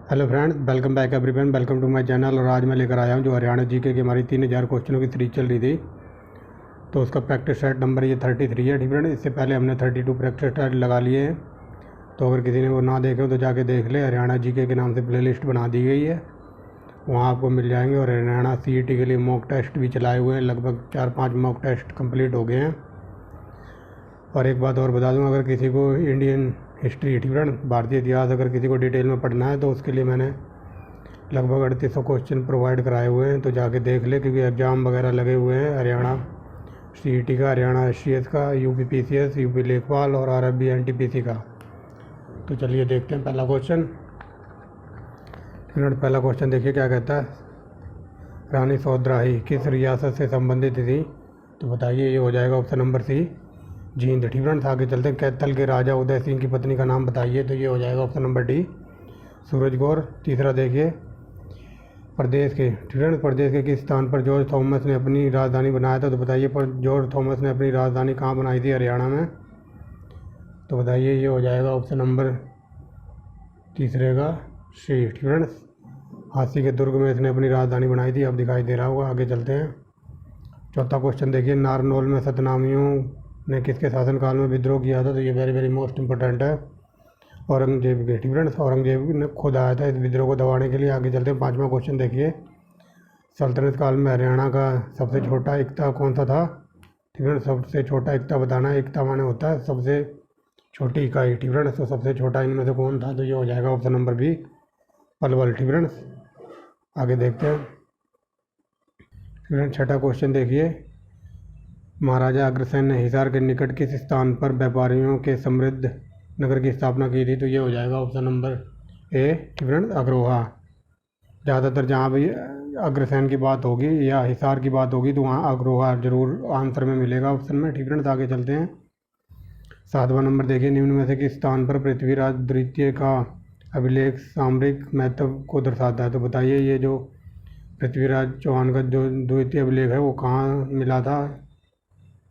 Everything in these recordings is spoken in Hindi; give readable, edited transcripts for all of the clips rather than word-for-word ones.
Hello friends, welcome back everyone, welcome to my channel. और आज मैं लेकर आया हूं जो हरियाणा जीके की हमारी 3000 क्वेश्चनों की सीरीज चल रही थी। तो उसका प्रैक्टिस सेट नंबर ये 33 है। ठीक है, इससे पहले हमने 32 प्रैक्टिस सेट लगा लिए हैं। तो अगर किसी ने वो ना देखे हो तो जाके देख ले। हरियाणा जीके के नाम से प्ले लिस्ट बना दी गई है, वहाँ आपको मिल जाएंगे। और हरियाणा CET के लिए मॉक टेस्ट भी चलाए हुए हैं, लगभग 4-5 मॉक टेस्ट कम्प्लीट हो गए हैं। और एक बात और बता दूं, अगर किसी को इंडियन हिस्ट्री, ठीक है, भारतीय इतिहास अगर किसी को डिटेल में पढ़ना है तो उसके लिए मैंने लगभग 3800 क्वेश्चन प्रोवाइड कराए हुए हैं। तो जाके देख ले, क्योंकि एग्ज़ाम वगैरह लगे हुए हैं हरियाणा CET का, हरियाणा SCS का, UP PCS, UP लेखपाल और RFB NTPC का। तो चलिए देखते हैं पहला क्वेश्चन। पहला क्वेश्चन देखिए क्या कहता है। रानी सौदराही किस रियासत से संबंधित थी? तो बताइए, ये हो जाएगा ऑप्शन नंबर C, जींद। ठीक है, आगे चलते हैं। कैथल के राजा उदय सिंह की पत्नी का नाम बताइए। तो ये हो जाएगा ऑप्शन नंबर D, सूरजगौर। तीसरा देखिए, प्रदेश के, ठीक है, प्रदेश के किस स्थान पर जॉर्ज थॉमस ने अपनी राजधानी बनाया था? तो बताइए, पर जॉर्ज थॉमस ने अपनी राजधानी कहाँ बनाई थी? हरियाणा में। तो बताइए, ये हो जाएगा ऑप्शन नंबर तीसरे का C। ठीक है, हांसी के दुर्ग में इसने अपनी राजधानी बनाई थी, अब दिखाई दे रहा होगा। आगे चलते हैं। चौथा क्वेश्चन देखिए, नारनौल में सतनामियों ने किसके शासनकाल में विद्रोह किया था? तो ये वेरी वेरी मोस्ट इंपॉर्टेंट है, औरंगजेब के। ठीक है, औरंगजेब ने खुद आया था इस विद्रोह को दबाने के लिए। आगे चलते हैं। पाँचवा क्वेश्चन देखिए, सल्तनत काल में हरियाणा का सबसे छोटा इक्ता कौन सा था? ठीक है, सबसे छोटा इक्ता बताना है। इक्ता माने होता है सबसे छोटी इकाई। ठीक है, तो सबसे छोटा इनमें से कौन था? तो ये हो जाएगा ऑप्शन नंबर B, पलवल। ठीक है, आगे देखते हैं। फिर छठा क्वेश्चन देखिए, महाराजा अग्रसेन ने हिसार के निकट किस स्थान पर व्यापारियों के समृद्ध नगर की स्थापना की थी? तो ये हो जाएगा ऑप्शन नंबर A, ठीक है, अग्रोहा। ज़्यादातर जहाँ भी अग्रसेन की बात होगी या हिसार की बात होगी तो वहाँ अग्रोहा जरूर आंसर में मिलेगा ऑप्शन में। ठीक है, तो आगे चलते हैं। सातवां नंबर देखिए, निम्न में से किस स्थान पर पृथ्वीराज द्वितीय का अभिलेख सामरिक महत्व को दर्शाता है? तो बताइए, ये जो पृथ्वीराज चौहान का जो द्वितीय अभिलेख है वो कहाँ मिला था?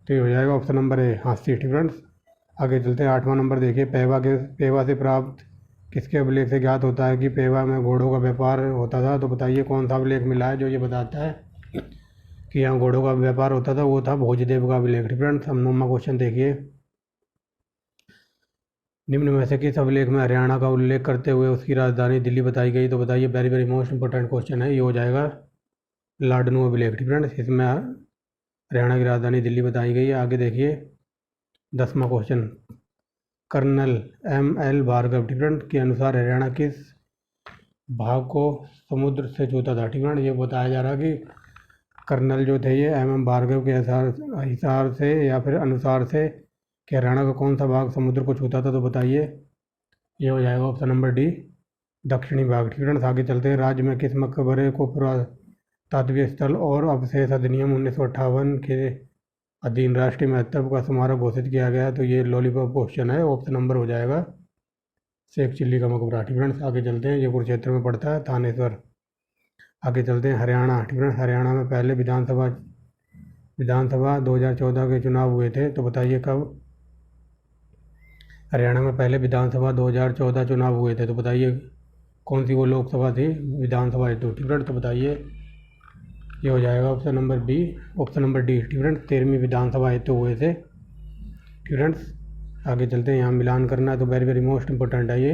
तो ये हो जाएगा ऑप्शन नंबर A, हांसी। ठीक है, आगे चलते हैं। आठवां नंबर देखिए, पेवा से प्राप्त किसके अभिलेख से ज्ञात होता है कि पेवा में घोड़ों का व्यापार होता था? तो बताइए, कौन सा अभिलेख मिला है जो ये बताता है कि यहाँ घोड़ों का व्यापार होता था? वो था भोजदेव का अभिलेख। ठीक है, हम 9वां क्वेश्चन देखिए, निम्न में से किस अभिलेख में हरियाणा का उल्लेख करते हुए उसकी राजधानी दिल्ली बताई गई? तो बताइए, very very most important question है। ये हो जाएगा लाडनू अभिलेख। ठीक है, इसमें हरियाणा की राजधानी दिल्ली बताई गई है। आगे देखिए 10वां क्वेश्चन, कर्नल ML भार्गव, ठीक है, के अनुसार हरियाणा किस भाग को समुद्र से छूता था? ठीक है, ये बताया जा रहा है कि कर्नल जो थे ये MM भार्गव के हिसार से या फिर अनुसार से कि हरियाणा का कौन सा भाग समुद्र को छूता था? तो बताइए, ये हो जाएगा ऑप्शन नंबर D, दक्षिणी भाग। ठीक है, आगे चलते हैं। राज्य में किस मकबरे को पुरातात्विक स्थल और अवशेष अधिनियम 1958 के अधीन राष्ट्रीय महत्व का स्मारक घोषित किया गया? तो ये लॉलीपॉप क्वेश्चन है, ऑप्शन नंबर हो जाएगा शेख चिल्ली का मकबरा। ठीक है, आगे चलते हैं। ये कुरुक्षेत्र में पड़ता है, थानेश्वर। आगे चलते हैं। हरियाणा, ठीक है, हरियाणा में पहले विधानसभा 2014 के चुनाव हुए थे। तो बताइए कब हरियाणा में पहले विधानसभा 2014 चुनाव हुए थे? तो बताइए, कौन सी वो लोकसभा थी विधानसभा हेतु? ठीक है, तो बताइए, ये हो जाएगा option number B, option number D। ठीक है, 13वीं विधानसभा हेतु हुए थे। ठीक है, आगे चलते हैं। यहाँ मिलान करना है तो वेरी वेरी मोस्ट इंपॉर्टेंट है ये।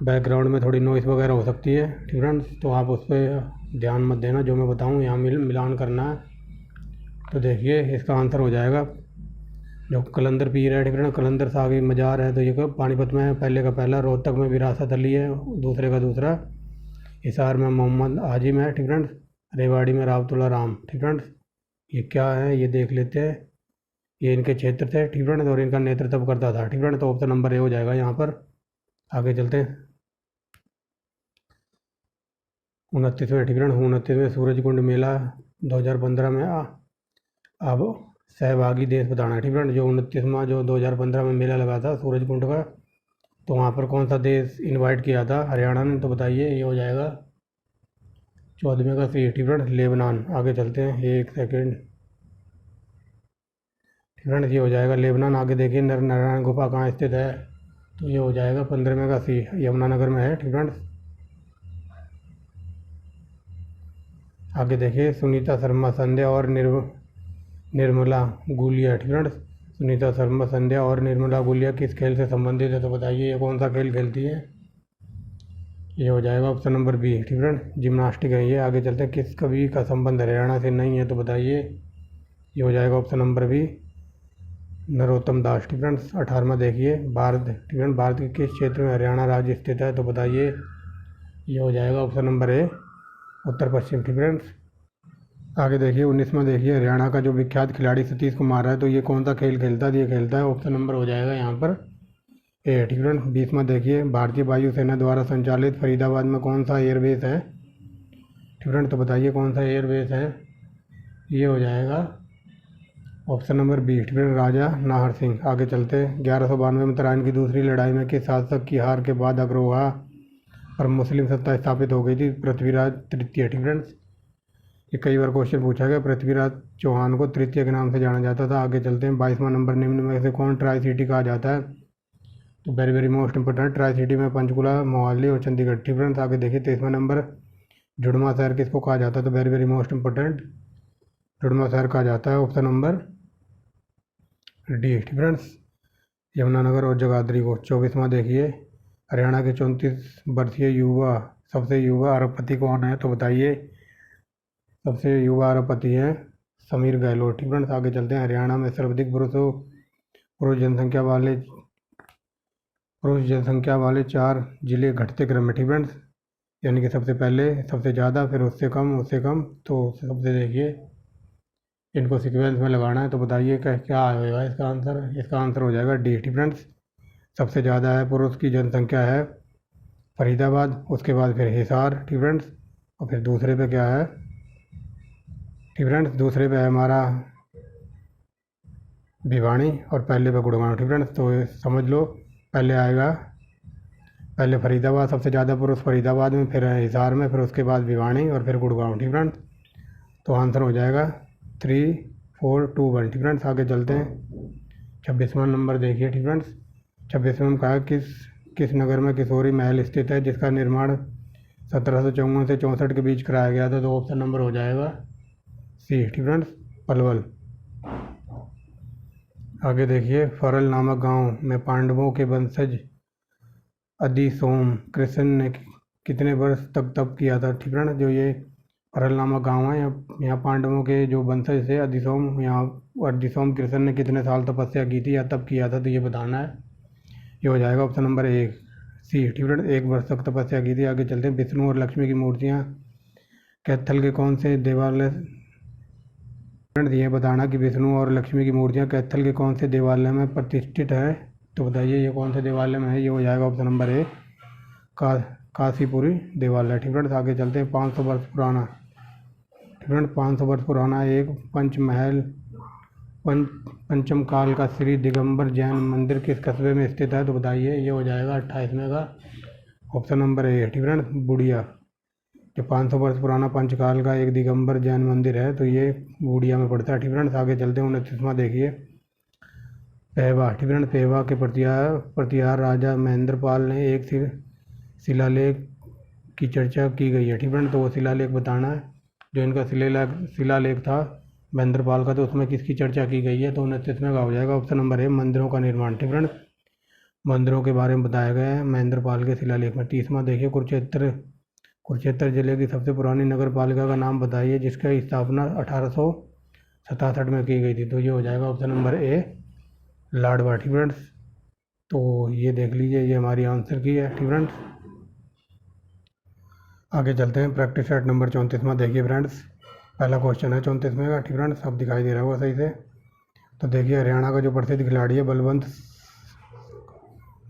बैकग्राउंड में थोड़ी नॉइस वगैरह हो सकती है, ठीक है, तो आप उस पर ध्यान मत देना। जो मैं बताऊँ यहाँ मिलान करना है। तो देखिए, इसका आंसर हो जाएगा जो कलंदर पीर है। ठीक है, कलंदर साहिब मज़ार है तो ये पानीपत में है, पहले का पहला। रोहतक में विरासत अली है, दूसरे का दूसरा। हिसार में मोहम्मद आजिम है। ठीक है, रेवाड़ी में रावतुल्ला राम। ठीक है, ये क्या है ये देख लेते हैं। ये इनके क्षेत्र थे, ठीक है, और इनका नेतृत्व करता था। ठीक है, तो ऑप्शन नंबर A हो जाएगा यहाँ पर। आगे चलते हैं। 29वें, ठीक है, 29वें सूरज कुंड मेला 2015 में अब सहभागी देश बताना है। ठीक है, जो 29वां जो 2015 में मेला लगा था सूरज कुंड का, तो वहाँ पर कौन सा देश इनवाइट किया था? हरियाणा ने। तो बताइए, ये हो जाएगा 14वें का C, ठीक है, लेबनान। आगे चलते हैं, एक सेकेंड। ठीक है, ये हो जाएगा लेबनान। आगे देखिए, नर नारायण गुफा कहाँ स्थित है? तो ये हो जाएगा 15वें का सी, यमुनानगर में है। ठीक फ्रेंड्स, आगे देखिए, सुनीता शर्मा संध्या और निर्मला गुलिया। ठीक फ्रेंड्स, सुनीता शर्मा संध्या और निर्मला गुलिया किस खेल से संबंधित है? तो बताइए ये कौन सा खेल खेलती है? ये हो जाएगा ऑप्शन नंबर बी। ठीक फ्रेंड, जिम्नास्टिक है ये। आगे चलते हैं, किस कवि का संबंध हरियाणा से नहीं है? तो बताइए ये हो जाएगा ऑप्शन नंबर बी, नरोत्तम दास। ठीक फ्रेंड्स, 18वां देखिए, भारत। ठीक फ्रेंड, भारत के किस क्षेत्र में हरियाणा राज्य स्थित है? तो बताइए ये हो जाएगा ऑप्शन नंबर ए, उत्तर पश्चिम। ठीक फ्रेंड्स, आगे देखिए, 19वां देखिए, हरियाणा का जो विख्यात खिलाड़ी सतीश कुमार है, तो ये कौन सा खेल खेलता है? ये खेलता है, ऑप्शन नंबर हो जाएगा यहाँ पर ए। ठीक फ्रेंड, 20वां देखिए, भारतीय वायुसेना द्वारा संचालित फरीदाबाद में कौन सा एयरबेस है? ठीक फ्रेंड, तो बताइए कौन सा एयरबेस है? ये हो जाएगा ऑप्शन नंबर बी। ठीक फ्रेंड, राजा नाहर सिंह। आगे चलते, 1192 में तराइन की दूसरी लड़ाई में किस शासक की हार के बाद अग्रवाह पर मुस्लिम सत्ता स्थापित हो गई थी? पृथ्वीराज तृतीय। ठीक फ्रेंड्स, ये कई बार क्वेश्चन पूछा गया, पृथ्वीराज चौहान को तृतीय के नाम से जाना जाता था। आगे चलते हैं, 22वां नंबर, निम्न में से कौन ट्राई सिटी कहा जाता है? तो very very most important, tri city में पंचकुला, मोहाली और चंडीगढ़। ठीक फ्रेंड्स, आगे देखिए, 23वां नंबर, जुड़वा शहर किसको कहा जाता है? तो वेरी वेरी मोस्ट इंपोर्टेंट, जुड़वा शहर कहा जाता है, ऑप्शन नंबर डी। ठीक फ्रेंड्स, यमुनानगर और जगाधरी को। 24वां देखिए, हरियाणा के 34 वर्षीय सबसे युवा अरबपति कौन है? तो बताइए सबसे युवा अरबपति है समीर गहलोत। ठीक फ्रेंड्स, आगे चलते हैं, हरियाणा में सर्वाधिक पुरुष जनसंख्या वाले 4 जिले घटते क्रम में। ठीक फ्रेंड्स, यानी कि सबसे पहले, सबसे ज़्यादा, फिर उससे कम, तो सबसे देखिए इनको सीक्वेंस में लगाना है। तो बताइए क्या आएगा इसका आंसर? इसका आंसर हो जाएगा डी। ठीक फ्रेंड्स, सबसे ज़्यादा है पुरुष की जनसंख्या है फरीदाबाद, उसके बाद फिर हिसार। ठीक फ्रेंड्स, और फिर दूसरे पे क्या है? ठीक फ्रेंड्स, दूसरे पे है हमारा भिवानी और पहले पे गुड़गांव। ठीक फ्रेंड्स, तो समझ लो, पहले फरीदाबाद, सबसे ज़्यादा पुरुष फरीदाबाद में, फिर हिसार में, फिर उसके बाद भिवानी और फिर गुड़गांव। ठीक फ्रेंड्स, तो आंसर हो जाएगा 3, 4, 2, 1। ठीक फ्रेंड्स, आगे चलते हैं, 26वां नंबर देखिए। ठीक फ्रेंड्स, 26वें में कहा, किस नगर में किशोरी महल स्थित है जिसका निर्माण 1754 से 64 के बीच कराया गया था? तो ऑप्शन नंबर हो जाएगा सी। ठीक फ्रेंड्स, पलवल। आगे देखिए, फरल नामक गांव में पांडवों के वंशज अधिसोम कृष्ण ने कितने वर्ष तक तप किया था? ठीक फ्रेंड्स, जो ये फरल नामक गांव है, यहाँ पांडवों के जो वंशज थे अधिसोम कृष्ण ने कितने साल तपस्या की थी या तप किया था? तो ये बताना है। ये हो जाएगा ऑप्शन नंबर 1 सी। ठीक फ्रेंड्स, 1 वर्ष तक तपस्या की थी। आगे चलते हैं, विष्णु और लक्ष्मी की मूर्तियाँ कैथल के कौन से देवालय? ये बताना कि विष्णु और लक्ष्मी की मूर्तियाँ कैथल के कौन से देवालय में प्रतिष्ठित है? तो बताइए ये कौन से देवालय में है? ये हो जाएगा ऑप्शन नंबर ए, काशीपुरी देवालय। ठीक फ्रेंड्स, आगे चलते हैं, 500 वर्ष पुराना। ठीक फ्रेंड्स, 500 वर्ष पुराना एक पंचम काल का श्री दिगंबर जैन मंदिर किस कस्बे में स्थित है? तो बताइए ये हो जाएगा 28वें का, ऑप्शन नंबर ए। ठीक फ्रेंड्स, बुढ़िया। जो 500 वर्ष पुराना पंचकाल का एक दिगंबर जैन मंदिर है, तो ये बूढ़िया में पड़ता है। ठीक फ्रेंड्स, आगे चलते हैं, 29वां देखिए, पेहवा। ठीक फ्रेंड्स, पेहवा के प्रतिहार राजा महेंद्रपाल ने एक शिलालेख की चर्चा की गई है। ठीक फ्रेंड्स, तो वो शिलालेख बताना है, जो इनका शिलालेख था महेंद्रपाल का, तो उसमें किसकी चर्चा की गई है? तो 29वें का हो जाएगा ऑप्शन नंबर ए, मंदिरों का निर्माण। ठीक फ्रेंड्स, मंदिरों के बारे में बताया गया है महेंद्रपाल के शिलालेख में। 30वां देखिए, कुरुक्षेत्र जिले की सबसे पुरानी नगर पालिका का नाम बताइए जिसकी स्थापना 1867 में की गई थी? तो ये हो जाएगा ऑप्शन नंबर ए, लाडवा। ठीक फ्रेंड्स, तो ये देख लीजिए, ये हमारी आंसर की है। ठीक फ्रेंड्स, आगे चलते हैं, प्रैक्टिस सेट नंबर 34वां देखिए फ्रेंड्स, पहला क्वेश्चन है 34वें का। ठीक फ्रेंड्स, अब दिखाई दे रहा होगा सही से। तो देखिए, हरियाणा का जो प्रसिद्ध खिलाड़ी है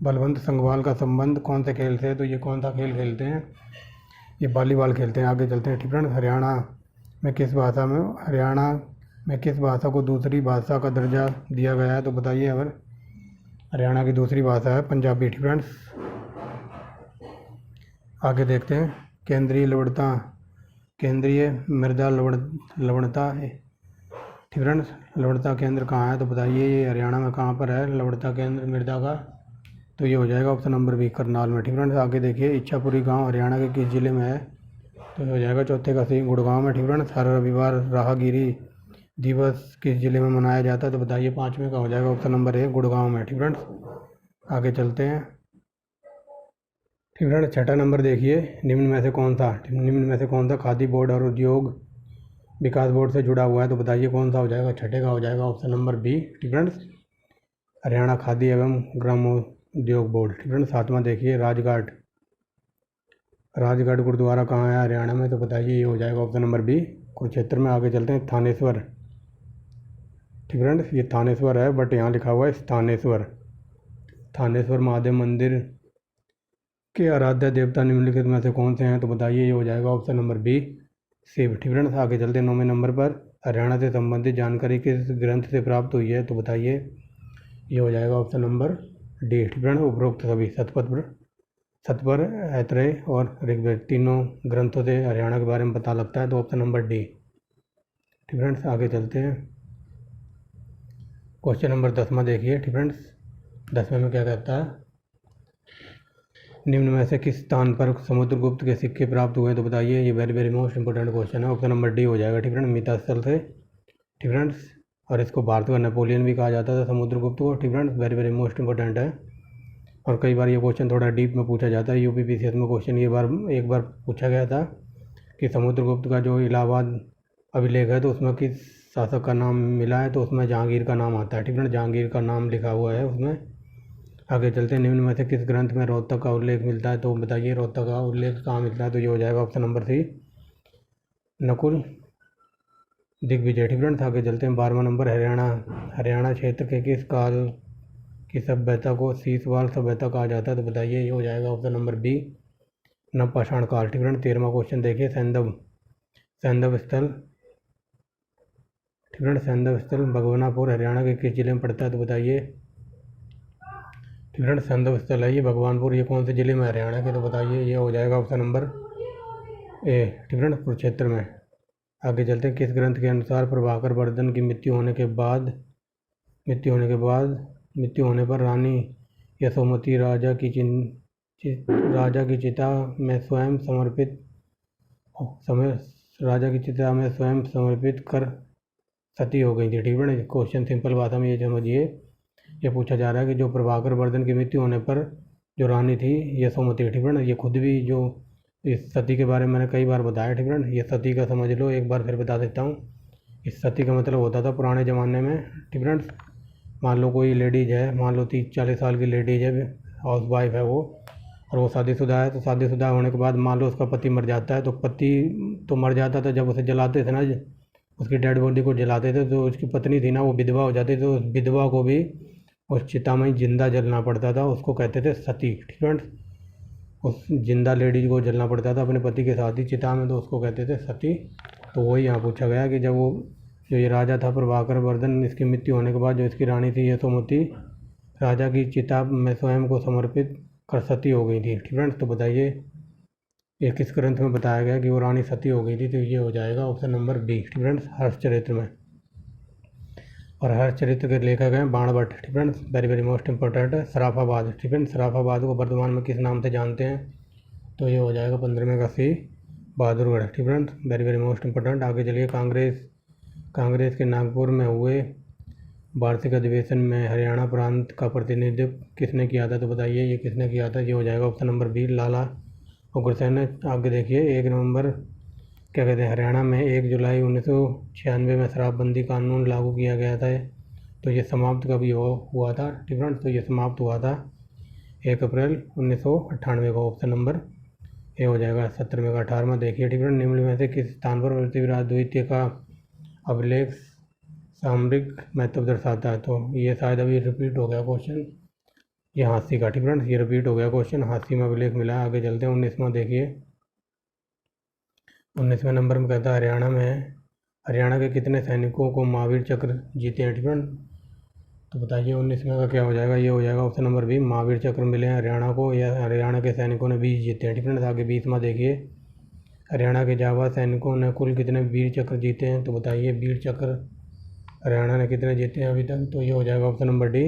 बलवंत संघवाल का संबंध कौन से खेल से है? तो ये कौन सा खेल खेलते हैं? ये वॉलीबॉल खेलते हैं। आगे चलते हैं। ठीक फ्रेंड्स, हरियाणा में किस भाषा को दूसरी भाषा का दर्जा दिया गया है? तो बताइए। अगर हरियाणा की दूसरी भाषा है पंजाबी। ठीक फ्रेंड्स, आगे देखते हैं, केंद्रीय मृदा लवणता। ठीक फ्रेंड्स, लवणता केंद्र कहाँ है? तो बताइए ये हरियाणा में कहाँ पर है लवणता केंद्र मृदा का? तो ये हो जाएगा ऑप्शन नंबर बी करनाल में। ठीक फ्रेंड्स, आगे देखिए इच्छापुरी गांव हरियाणा के किस ज़िले में है? तो ये हो जाएगा चौथे का सही गुड़गांव में। ठीक फ्रेंड्स, हर रविवार राहगिरी दिवस किस ज़िले में मनाया जाता है? तो बताइए पाँचवें का हो जाएगा ऑप्शन नंबर ए गुड़गांव में। ठीक फ्रेंड्स, आगे चलते हैं। ठीक फ्रेंड्स, छठा नंबर देखिए, निम्न में से कौन सा खादी बोर्ड और उद्योग विकास बोर्ड से जुड़ा हुआ है? तो बताइए कौन सा हो जाएगा? छठे का हो जाएगा ऑप्शन नंबर बी। ठीक फ्रेंड्स, हरियाणा खादी एवं ग्रामोद्योग बोर्ड। ठीक फ्रेंड्स, सातवां देखिए राजगढ़ गुरुद्वारा कहाँ है हरियाणा में? तो बताइए ये हो जाएगा ऑप्शन नंबर बी कुरुक्षेत्र में। आगे चलते हैं थानेश्वर। ठीक फ्रेंड्स, ये थानेश्वर है बट यहाँ लिखा हुआ है थानेश्वर महादेव मंदिर के आराध्य देवता निम्नलिखित में से कौन से हैं? तो बताइए ये हो जाएगा ऑप्शन नंबर बी शिव। ठीक फ्रेंड्स, आगे चलते हैं 9वें नंबर पर, हरियाणा से संबंधित जानकारी किस ग्रंथ से प्राप्त हुई है? तो बताइए ये हो जाएगा ऑप्शन नंबर डी। ठीक फ्रेंड्स, उपरोक्त सभी सतपर ऐतरेय और ऋग्वेद तीनों ग्रंथों से हरियाणा के बारे में पता लगता है, तो ऑप्शन नंबर डी। ठीक फ्रेंड्स, आगे चलते हैं। क्वेश्चन नंबर 10वां देखिए। ठीक फ्रेंड्स, 10वें में क्या कहता है? निम्न में से किस स्थान पर समुद्रगुप्त के सिक्के प्राप्त हुए? तो बताइए, ये very very most important question है। ऑप्शन नंबर डी हो जाएगा। ठीक फ्रेंड्स, मिता स्थल से। ठीक फ्रेंड्स, और इसको भारत का नेपोलियन भी कहा जाता था समुद्रगुप्त को। ठीक friends, very very most important है और कई बार ये क्वेश्चन थोड़ा डीप में पूछा जाता है। यूपीपीसीएस में क्वेश्चन एक बार पूछा गया था कि समुद्रगुप्त का जो इलाहाबाद अभिलेख है तो उसमें किस शासक का नाम मिला है? तो उसमें जहांगीर का नाम आता है। ठीक है, जहांगीर का नाम लिखा हुआ है उसमें। आगे चलते हैं। निम्न में से किस ग्रंथ में रोहतक का उल्लेख मिलता है? तो बताइए रोहतक का उल्लेख कहाँ मिलता है? तो ये हो जाएगा option number C Nakul Digvijay. ठीक है, आगे चलते हैं। 12वां नंबर, हरियाणा क्षेत्र के किस काल की सभ्यता को शीशवाल सभ्यता कहा जाता है? तो बताइए ये हो जाएगा ऑप्शन नंबर बी नवपाषाण काल। ठीक है, 13वां क्वेश्चन देखिए, सैंधव स्थल। ठीक है, सैंधव स्थल भगवानापुर हरियाणा के किस जिले में पड़ता है? तो बताइए। ठीक है, सैंधव स्थल है ये भगवानपुर, ये कौन से जिले में हरियाणा के? तो बताइए ये हो जाएगा ऑप्शन नंबर ए। ठीक है, कुरुक्षेत्र में। आगे चलते हैं। किस ग्रंथ के अनुसार प्रभाकर वर्धन की मृत्यु होने पर रानी यशोमती राजा की चिता में स्वयं समर्पित कर सती हो गई थी? ठीक है, क्वेश्चन सिंपल भाषा में ये समझिए, ये पूछा जा रहा है कि जो प्रभाकर वर्धन की मृत्यु होने पर जो रानी थी यशोमती, ठीक है ना, ये खुद भी जो इस सती के बारे में मैंने कई बार बताया। ठीक है ना, ये सती का समझ लो, एक बार फिर बता देता हूँ। इस सती का मतलब होता था पुराने ज़माने में। ठीक है, मान लो कोई लेडीज़ है, मान लो 30-40 साल की लेडीज़ है, हाउस वाइफ है वो, और वो शादीशुदा है। तो शादीशुदा होने के बाद मान लो उसका पति मर जाता है, तो पति तो मर जाता था, जब उसे जलाते थे ना, उसकी डेड बॉडी को जलाते थे, तो उसकी पत्नी थी ना वो विधवा हो जाती, तो उस विधवा को भी उस चिता में जिंदा जलना पड़ता था, उसको कहते थे सती। ठीक है, उस जिंदा लेडीज को जलना पड़ता था अपने पति के साथ ही चिता में, तो उसको कहते थे सती। तो वही यहाँ पूछा गया कि जब वो जो ये राजा था प्रभाकर वर्धन, इसकी मृत्यु होने के बाद जो इसकी रानी थी यशोमती राजा की चिता में स्वयं को समर्पित कर सती हो गई थी। ठीक है, तो बताइए ये किस ग्रंथ में बताया गया कि वो रानी सती हो गई थी? तो ये हो जाएगा ऑप्शन नंबर बी। ठीक है, हर्षचरित्र में। और हर्षचरित्र के लेखक हैं बाणभट्ट। ठीक है, वेरी वेरी मोस्ट इंपॉर्टेंट है। सराफाबाद। ठीक है, सराफाबाद को वर्तमान में किस नाम से जानते हैं? तो ये हो जाएगा 15वें का सी बहादुरगढ़। ठीक है, वेरी वेरी मोस्ट इंपॉर्टेंट। आगे चलिए। कांग्रेस के नागपुर में हुए वार्षिक अधिवेशन में हरियाणा प्रांत का प्रतिनिधित्व किसने किया था? तो बताइए ये किसने किया था? ये हो जाएगा ऑप्शन नंबर बी लाला उग्रसेन ने। आगे देखिए 1 नवंबर क्या कहते हैं, हरियाणा में 1 जुलाई 1996 में शराबबंदी कानून लागू किया गया था, तो ये समाप्त कभी हुआ था? ठीक है, तो ये समाप्त हुआ था 1 अप्रैल 1998 को। ऑप्शन नंबर ए हो जाएगा। 17वें का 18वां देखिए। ठीक है, निम्न में से किस स्थान पर पृथ्वीराज द्वितीय का अभिलेख सामरिक महत्व दर्शाता है? तो ये शायद अभी रिपीट हो गया क्वेश्चन, ये हांसी का। ठीक है, ये रिपीट हो गया क्वेश्चन, हांसी में अभिलेख मिला है। आगे चलते हैं। 19वां देखिए। 19वें नंबर में कहता है हरियाणा के कितने सैनिकों को महावीर चक्र जीते हैं? ठीक है, तो बताइए 19वें का क्या हो जाएगा? ये हो जाएगा ऑप्शन नंबर बी महावीर चक्र मिले हैं हरियाणा को, या हरियाणा के सैनिकों ने 20 जीते हैं। ठीक है, आगे 20वां देखिए। हरियाणा के जाबाज सैनिकों ने कुल कितने वीर चक्र जीते हैं? तो बताइए वीर चक्र हरियाणा ने कितने जीते हैं अभी तक? तो ये हो जाएगा ऑप्शन नंबर डी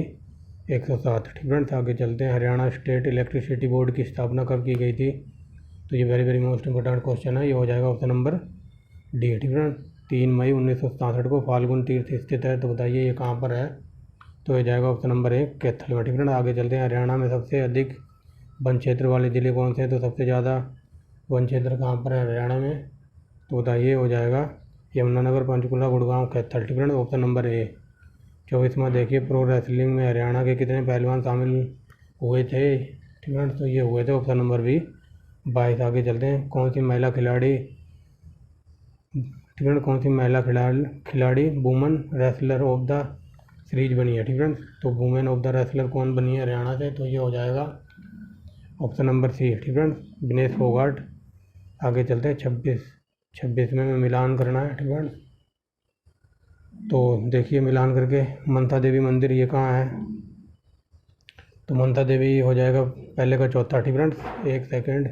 107। ठीक फ्रेंड्स, आगे चलते हैं। हरियाणा स्टेट इलेक्ट्रिसिटी बोर्ड की स्थापना कब की गई थी? तो ये very very most important question है। ये हो जाएगा ऑप्शन नंबर डी। ठीक फ्रेंड्स, 3 मई 1967 को फाल्गुन तीर्थ स्थित है। तो बताइए ये कहाँ पर है? तो ये जाएगा ऑप्शन नंबर 1 कैथल में। ठीक फ्रेंड्स, आगे चलते हैं। हरियाणा में सबसे अधिक वन क्षेत्र वाले ज़िले कौन से हैं? तो सबसे ज़्यादा वन क्षेत्र कहाँ पर है हरियाणा में? तो बताइए, हो जाएगा यमुनानगर, पंचकुला, गुड़गांव, कैथल। ठीक फ्रेंड्स, ऑप्शन नंबर ए। 24वां देखिए, प्रो रेसलिंग में हरियाणा के कितने पहलवान शामिल हुए थे? ठीक फ्रेंड्स, तो ये हुए थे ऑप्शन नंबर बी 22। आगे चलते हैं। कौन सी महिला खिलाड़ी ठीक फ्रेंड्स, कौन सी महिला खिलाड़ी women wrestler of the series बनी है? ठीक फ्रेंड्स, तो वुमेन ऑफ द रेसलर कौन बनी है हरियाणा से? तो ये हो जाएगा ऑप्शन नंबर सी। ठीक फ्रेंड्स, विनेश फोगाट। आगे चलते हैं। 26 में मिलान करना है। ठीक फ्रेंड्स, तो देखिए मिलान करके मनसा देवी मंदिर ये कहाँ है? तो मनसा देवी हो जाएगा पहले का चौथा। ठीक फ्रेंड्स, एक सेकेंड।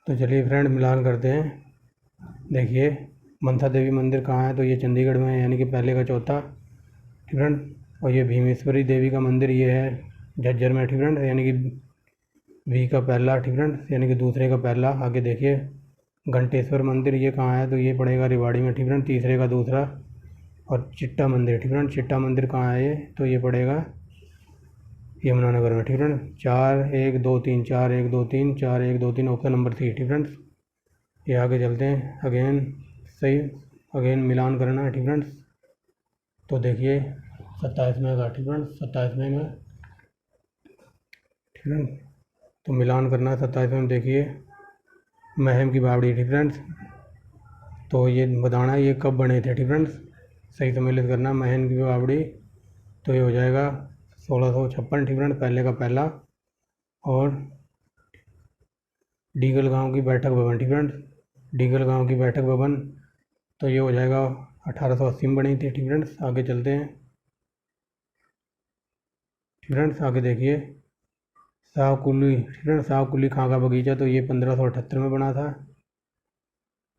तो चलिए फ्रेंड मिलान करते हैं। देखिए मनसा देवी मंदिर कहाँ है? तो ये चंडीगढ़ में है, यानी कि पहले का चौथा। ठीक फ्रेंड, और ये भीमेश्वरी देवी का मंदिर ये है झज्जर में। ठीक फ्रेंड, यानी कि वी का पहला। ठीक फ्रेंड, यानी कि दूसरे का पहला। आगे देखिए घंटेश्वर मंदिर ये कहाँ है? तो ये पड़ेगा रेवाड़ी में। ठीक फ्रेंड, तीसरे का दूसरा। और चिट्टा मंदिर। ठीक फ्रेंड, चिट्टा मंदिर कहाँ है ये? तो ये पड़ेगा यमुनानगर में। ठीक फ्रेंड, 4 1 2 3 4 1 2 3 4 1 2 3 ऑप्शन नंबर सी। ठीक फ्रेंड्स, ये आगे चलते हैं। अगेन सही, अगेन मिलान करना है। ठीक फ्रेंड्स, तो देखिए 27वें का। ठीक फ्रेंड्स, 27वें में। ठीक है, तो मिलान करना है 27वें में। देखिए महम की बावड़ी। ठीक फ्रेंड्स, तो ये बताना है ये कब बने थे? ठीक फ्रेंड्स, सही सम्मिलित करना महम की बावड़ी। तो ये हो जाएगा 1656। ठीक फ्रेंड्स, पहले का पहला। और डीगल गांव की बैठक भवन। ठीक फ्रेंड्स, डीगल गांव की बैठक भवन, तो ये हो जाएगा 1880 में बनी थी। ठीक फ्रेंड्स, आगे चलते हैं। ठीक फ्रेंड्स, आगे देखिए शाहकुली। ठीक फ्रेंड्स, शाहकुली खां का बगीचा, तो ये 1578 में बना था।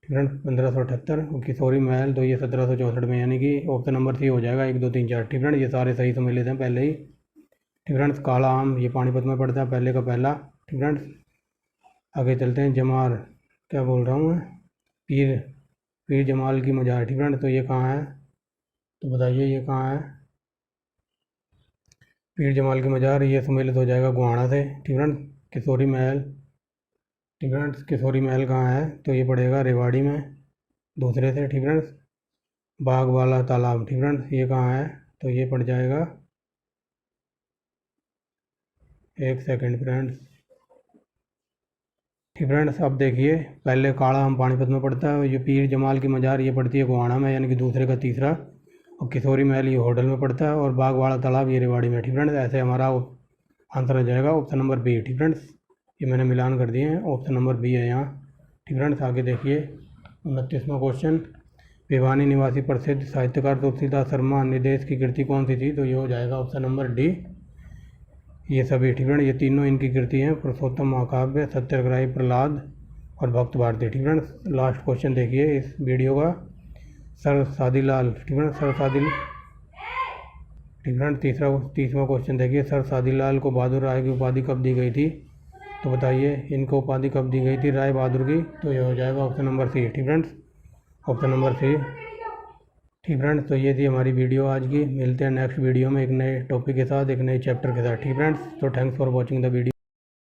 ठीक फ्रेंड्स, 1578। और किशोरी महल, तो ये 1764 में, यानी कि ऑप्शन नंबर सी हो जाएगा 1 2 3 4। ठीक फ्रेंड्स, ये सारे सही सम्मिलित हैं पहले ही। ठीक फ्रेंड्स, काला आम ये पानीपत में पड़ता है, पहले का पहला। ठीक फ्रेंड्स, आगे चलते हैं। जमाल, क्या बोल रहा हूँ मैं, पीर पीर जमाल की मज़ार। ठीक फ्रेंड्स, तो ये कहाँ है? तो बताइए ये कहाँ है? पीर जमाल की मज़ार ये सम्मिलित हो जाएगा गोहाना से। ठीक फ्रेंड्स, किशोरी महल। ठीक फ्रेंड्स, किशोरी महल कहाँ है? तो ये पड़ेगा रेवाड़ी में, दूसरे से। ठीक फ्रेंड्स, बाग वाला तालाब। ठीक फ्रेंड्स, ये कहाँ है? तो ये पड़ जाएगा, एक सेकेंड फ्रेंड्स। ठीक फ्रेंड्स, अब देखिए पहले काला आम पानीपत में पड़ता है, ये पीर जमाल की मज़ार ये पड़ती है गोहाना में, यानी कि दूसरे का तीसरा। और किशोरी महल ये होटल में पड़ता है, और बाग वाला तालाब ये रेवाड़ी में। ठीक फ्रेंड्स, ऐसे हमारा आंसर हो जाएगा ऑप्शन नंबर बी। ठीक फ्रेंड्स, ये मैंने मिलान कर दिए हैं, ऑप्शन नंबर बी है यहाँ। ठीक फ्रेंड्स, आगे देखिए 29वां क्वेश्चन। भिवानी निवासी प्रसिद्ध साहित्यकार तुलसीदास शर्मा निदेश की कृति कौन सी थी? तो ये हो जाएगा ऑप्शन नंबर डी, ये सभी। ठीक फ्रेंड, ये तीनों इनकी कृति हैं, पुरुषोत्तम महाकाव्य, सत्याग्रही प्रहलाद और भक्त भारती। ठीक फ्रेंड्स, लास्ट क्वेश्चन देखिए इस वीडियो का। सर सादीलाल। ठीक फ्रेंड, सर सादी। ठीक फ्रेंड, 30वां क्वेश्चन देखिए। सर सादीलाल को बहादुर राय की उपाधि कब दी गई थी? तो बताइए इनको उपाधि कब दी गई थी राय बहादुर की? तो ये हो जाएगा ऑप्शन नंबर सी। ठीक फ्रेंड्स, ऑप्शन नंबर सी। ठीक फ्रेंड्स, तो ये थी हमारी वीडियो आज की। मिलते हैं नेक्स्ट वीडियो में एक नए टॉपिक के साथ, एक नए चैप्टर के साथ। ठीक फ्रेंड्स, तो thanks for watching the video.